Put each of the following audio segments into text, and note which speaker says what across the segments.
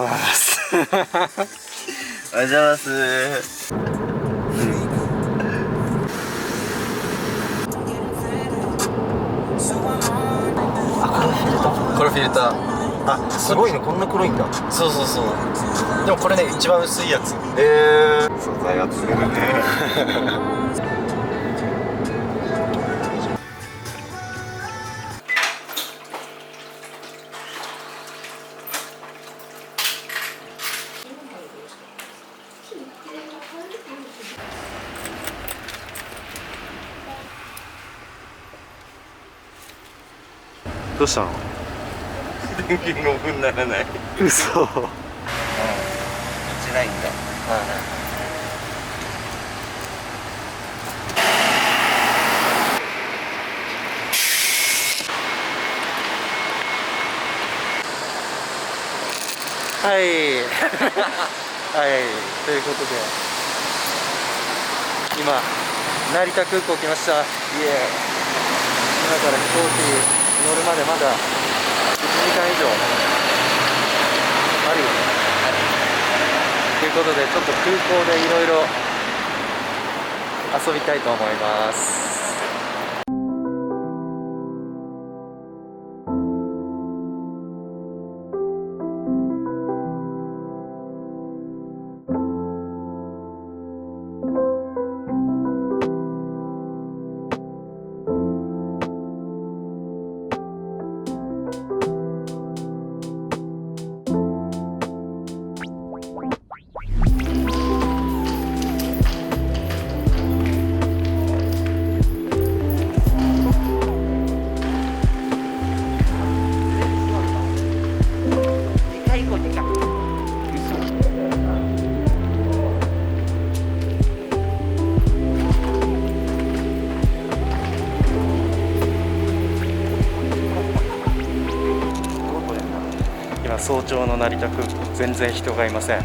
Speaker 1: ます
Speaker 2: おはようございます。
Speaker 1: これフィルター。
Speaker 2: あ、すごいね、こんな黒いんだ。
Speaker 1: そうそうそう。でもこれね、一番薄いやつ。
Speaker 2: 素材はつるね。
Speaker 1: どうしたの？
Speaker 2: 電源がオフにならない。
Speaker 1: 嘘。
Speaker 2: 落ちないんだ。
Speaker 1: はい。はい。ということで、今成田空港来ました。イエーイ。今から飛行機乗るまでまだ1時間以上あるよね。ということで、ちょっと空港でいろいろ遊びたいと思います。早朝の成田空港、全然人がいません。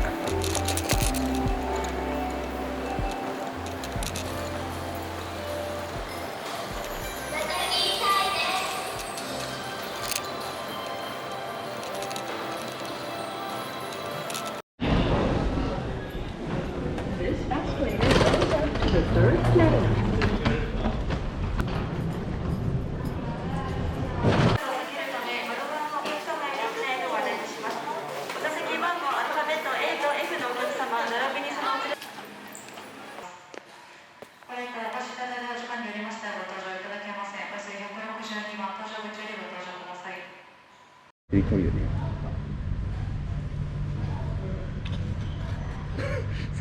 Speaker 2: 振り込むよね。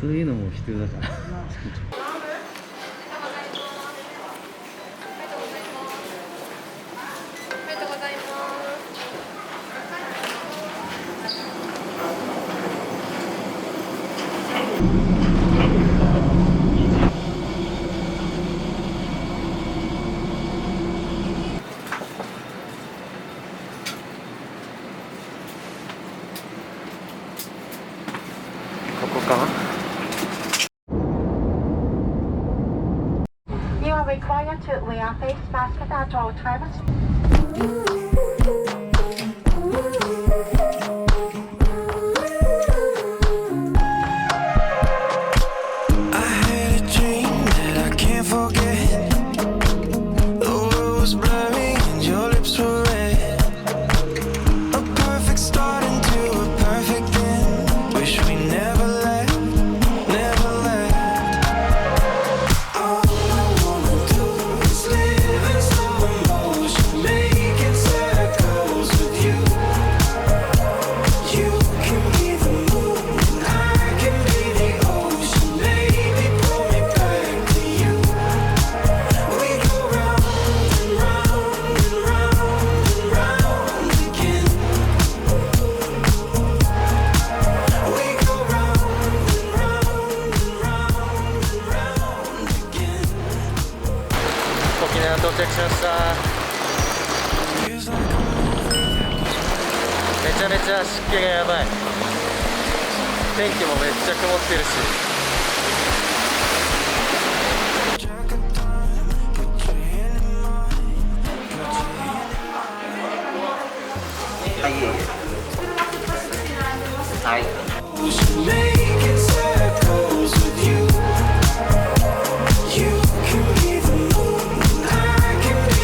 Speaker 2: そういうのも必要だから。
Speaker 1: ここかな。
Speaker 3: You are required to wear face mask at all times.
Speaker 1: 到着しました。めちゃめちゃ湿気がやばい。天気もめっちゃ曇ってるし。
Speaker 2: はい、いえいえ。はい。